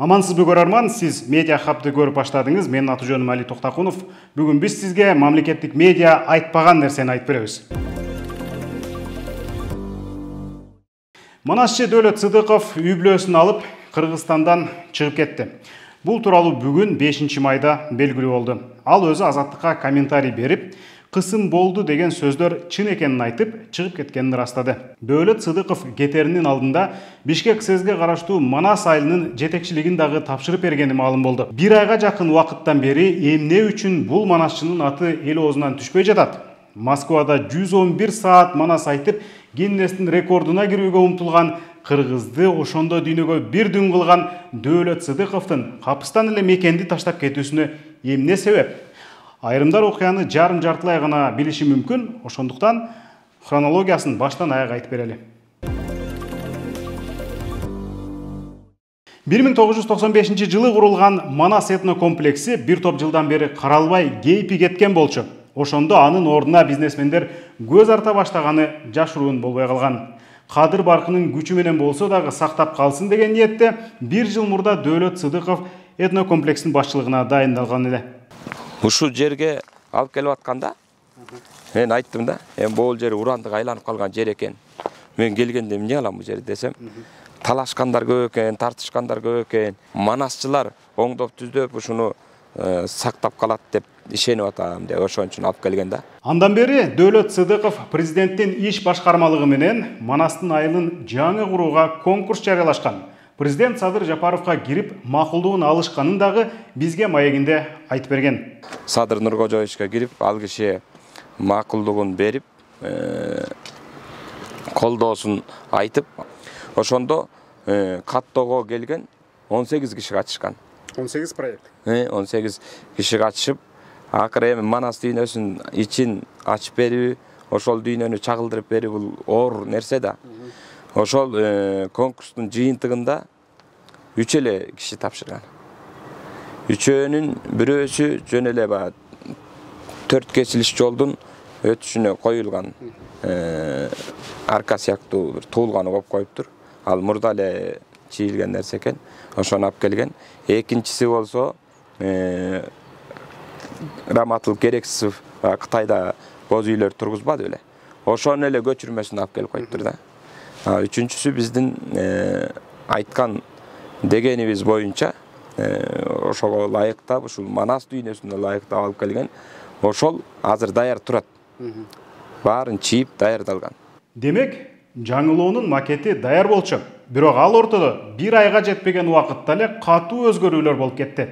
Амансызбы көрөрман, сиз медиа хабты көрүп баштадыңыз. Менин аты жөнүм Али Токтакунов. Бүгүн биз сизге мамлекеттик медиа айтпаган нерсени айтып беребиз. Манасчы Дөөлөт Сыдыков үй бүлөсүн алып Кыргызстандан чыгып кетти. Бул тууралуу бүгүн 5 майда белгилүү болду. Ал өзү Азаттыкка комментарий берип, кысым болду деген сөздөр чын экенин айтып, чыгып кеткенин ырастады. Дөөлөт Сыдыков кетеринин алдында Бишкек ССге караштуу Манас айылынын жетекчилигин дагы тапшырып бергени маалым болду. Бир айга жакын убакыттан бери эмне үчүн бул манасчынын аты эл оозунан түшпөй жатат? Москвада 111 саат манас айтып, Гиннестин рекордуна кирүүгө умтулган кыргызды ошондо дүйнөгө бир дүн кылган Дөөлөт Сыдыковдун капыстан эле мекенди таштап кетүүсүнө эмне себеп? Айрымдар окуяны жарым-жартылай гана билиши мүмкүн, ошондуктан хронологиясын баштан аяк айтып берели. 1995 жылы курулган Манас этнокомплекси бир топ жылдан бери каралбай кейпи кеткен болчу. Ошондо анын ордуна бизнесмендер көз арта баштаганы жашыруун болбой калган. Кадыр баркынын күчү менен болсо дагы сактап калсын деген ниетте бир жыл мурда Дөөлөт Сыдыков этнокомплекстин башчылыгына дайындалган эле. Ушул жерге алып келип атканда мен айттым да, бул жер урандык айланып калган жер экен. Мен келгенде эмне кылам бул жерди десем, талашкандар көп экен, тартышкандар көп экен. Манасчылар оңдоп түздөп ушуну сактап калат деп ишенип атам деп ошон үчүн алып келген да. Андан бери Дөөлөт Сыдыков президенттин иш башкармалыгы менен Манастын айылын жаңы курууга конкурс жарыялашкан. Президент Садыр Жапаровга кирип макулдугун алышканын дагы бизге маегинде айтып берген. Садыр Нуркожоевичке кирип, ал киши макулдугун берип, колдоосун айтып, ошондо каттоого келген 18 киши катышкан. 18 проект. 18 киши катышып, акыры эми Манас дүйнөсүн ичин ачып берүү, ошол дүйнөнү чагылдырып берүү бул оор нерсе да. Ошол конкурстун жыйынтыгында 3 эле киши тапшырган. Үчөөнүн бирөөсү жөн эле 4 кесилиш жолдун өтүшүнө коюлган арка сыяктуу бир туулганы болуп коюптур. Ал мурда эле чийилген нерсе экен. Ошону алып келген. Экинчиси болсо Раматыл Керексов Кытайда боз үйлөр тургузбады беле. Ошону эле көчүрмөсүн алып келип коюптур да. Үчүнчүсү биздин айткан дегенибиз боюнча ошого ылайыктап, ушул Манас дүйнөсүнө ылайыктап алып келген. Ошол азыр даяр турат. Баарын чийип даярдалган. Демек, жаңылоонун макети даяр болчу. Бирок ал ортодо бир айга жетпеген убакытта эле катуу өзгөрүүлөр болуп кетти.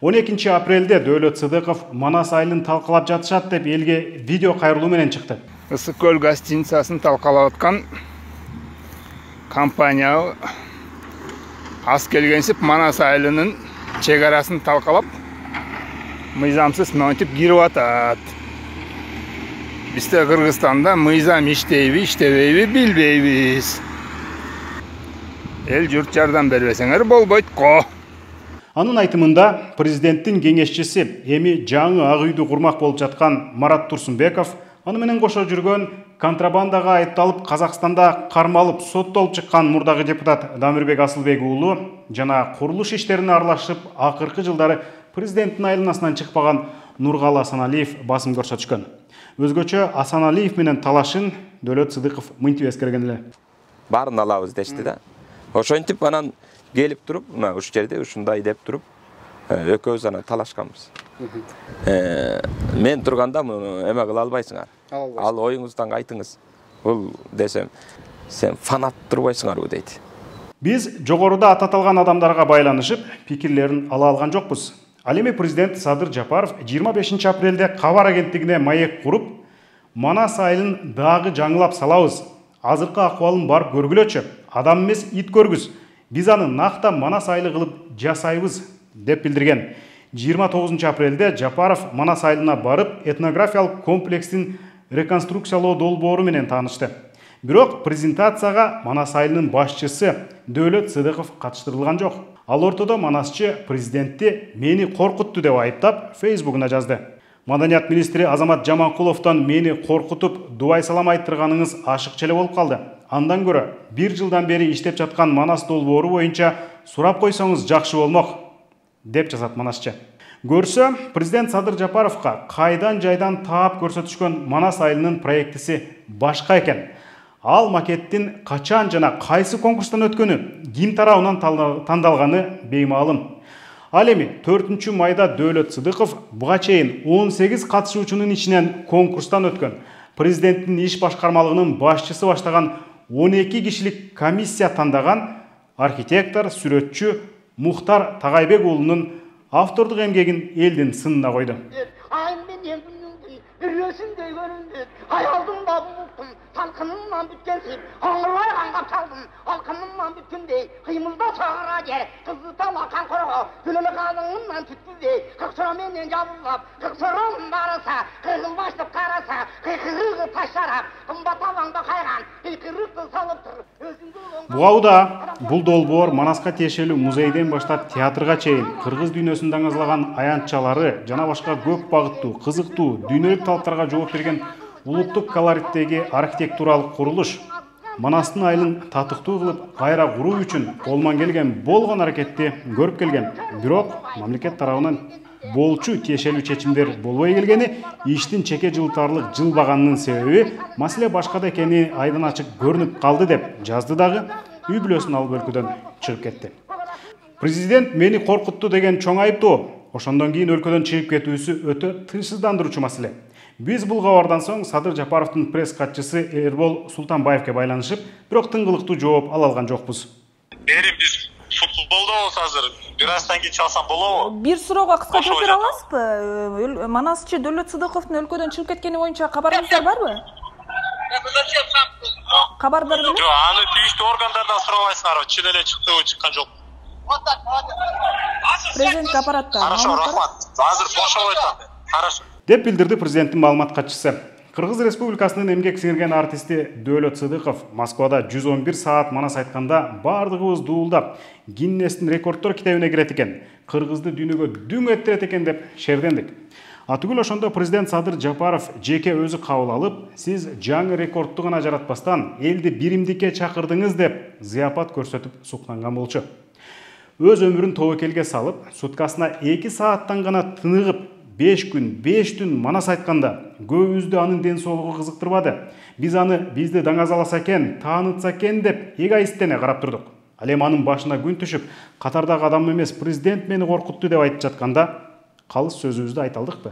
12 апрелде Дөөлөт Сыдыков Манас айылын талкалап жатышат деп элге видео кайрылуу менен чыкты. Ысык көл гостиницасын талкалап аткан компания аз келгенсип Манас айылынын чек арасын талкалап, мыйзамсыз монтип кирип атат. Бизде Кыргызстанда мыйзам иштейби, иштебейби билбейбиз. Эл журт жардам бербесеңер болбойт го. Анын айтымында президенттин кеңешчиси эми жаңы ак үйдү курмак болуп жаткан Марат Турсунбеков аны менен кошо жүргөн контрабандага айыпталып Казакстанда кармалып соттолуп чыккан мурдагы депутат Дамирбек Асылбек уулу жана курулуш иштерине аралашып акыркы жылдары президенттин айланасынан чыкпаган Нургалы Асаналиев басым көрсөтүшкөн. Өзгөчө Асаналиев менен талашын Дөөлөт Сыдыков мынтип эскерген эле. Баарын алабыз дешти да. Ошентип анан келип туруп, мына уш жерде ушундай деп туруп, экөөбүз анан талашканбыз. Мен турганда муну эме кыла албайсыңар. Ал оюңуздан кайтыңыз. Бул десем, сен фанат турбайсыңарбы дейт. Биз жогоруда ататылган адамдарга байланышып, пикирлерин ала алган жокпуз. Ал эми президент Садыр Жапаров 25 апрелде кабар агенттигине маек куруп, Манас айылын дагы жаңылап салабыз. Азыркы акыбалын барып көргүлөчү. Адам эмес ит көргүз. Биз аны накта Манас айылы кылып жасайбыз деп билдирген. 29 апрелде Жапаров Манас айылына барып, этнографиялык комплекстин реконструкциялоо долбоору менен таанышты. Бирок презентацияга Манас айылынын башчысы Дөөлөт Сыдыков катыштырылган жок. Ал ортодо манасчы президентти мени коркутту деп айыптап Фейсбугуна жазды. Маданият министри Азамат Жаманкуловдон мени коркутуп дубай салам айттырганыңыз ашыкча эле болуп калды. Андан көрө бир жылдан бери иштеп жаткан Манас долбоору боюнча сурап койсоңуз жакшы болмок, деп жазат Манасчы. Көрсө, президент Садыр Жапаровка кайдан жайдан таап көрсөтүшкөн Манас айылынын проектиси башка экен. Ал макеттин качан жана кайсы конкурстан өткөнү, ким тарабынан тандалганы беймаалым. Ал эми 4 майда Дөөлөт Сыдыков буга чейин 18 катышуучунун ичинен конкурстан өткөн. Президенттин иш башкармалыгынын башчысы баштаган 12 кишилик комиссия тандаган архитектор, сүрөтчү Мухтар Тагайбек уулунун автордук эмгегин элдин сынына койду. Ürüyorsunday göründü, hayaldım da buluktum, salkınımdan bütkensiz, ağırlar angap çaldım, halkınımdan bütkündey, kıymılda çağıra gel, kızı talakan koro, gülülü kanımdan tüttüzdey, kıksıra menden cabıllap, kıksırım barısa, kırgın başlıp karasa, kıykırığı taşlara, kımba tavanda kaygan, kıykırıklı salıptır, Буга да бул долбоор Манаска тиешелүү музейден баштап театрга чейин кыргыз дүйнөсүн даңазлаган аянтчалары жана башка көп багыттуу, кызыктуу, дүйнөлүк талаптарга жооп берген улуттук колориттеги архитектуралык курулуш Манастын айылын татыктуу кылып кайра куруу үчүн колман келген болгон аракетти көрүп келген. Бирок мамлекет тарабынан болчу тиешелүү чечимдер болбой келгени иштин чеке жылтарлык жылбаганынын себеби маселе башкада экени айдан ачык көрүнүп калды деп жазды дагы үй бүлөсүн алып өлкөдөн чыгып кетти. Президент мени коркутту деген чоң айыптоо. Ошондон кийин өлкөдөн чыгып кетүүсү өтө тынчсыздандыруучу маселе. Биз бул кабардан соң Садыр Жапаровдун пресс катчысы Эрбол Султанбаевке байланышып, бирок тыңгылыктуу жооп ала алган жокпуз. Биз футболдобуз азыр. Бир аздан кийин чалсам болобу? Бир суроого кыска жооп бере аласызбы? Манасчы Дөөлөт Сыдыковдун өлкөдөн чыгып кеткени боюнча кабарыңыздар барбы? Кабардар беле? Жок, аны тийиштүү органдардан сурабайсыңарбы? Чын эле чыктыбы, чыккан жокпу? Президент аппаратта. Хорошо, рахмат. Азыр бошобойт анда. Хорошо. Деп билдирди президенттин маалымат катчысы. Кыргыз Республикасынын эмгек сиңирген артисти Дөөлөт Сыдыков Москвада 111 саат Манас айтканда бардыгыбыз дуулдап, Гиннестин рекорддор китебине кирет экен, кыргызды дүйнөгө дүң эттирет экен деп шердендик. Атүгүл ошондо президент Садыр Жапаров жеке өзү кабыл алып, сиз жаңы рекордду гана жаратпастан элди биримдикке чакырдыңыз деп зыяпат көрсөтүп суктанган болчу. Өз өмүрүн тобокелге салып, суткасына 2 сааттан гана тыныгып, 5 күн, 5 түн Манас айтканда көбүбүздү анын ден соолугу кызыктырбады. Биз аны бизди даңазаласа экен, таанытса экен деп эгоисттене карап турдук. Ал эми анын башына күн түшүп, катардагы адам эмес президент мени коркутту деп айтып жатканда, калыс сөзүбүздү айта алдыкпы?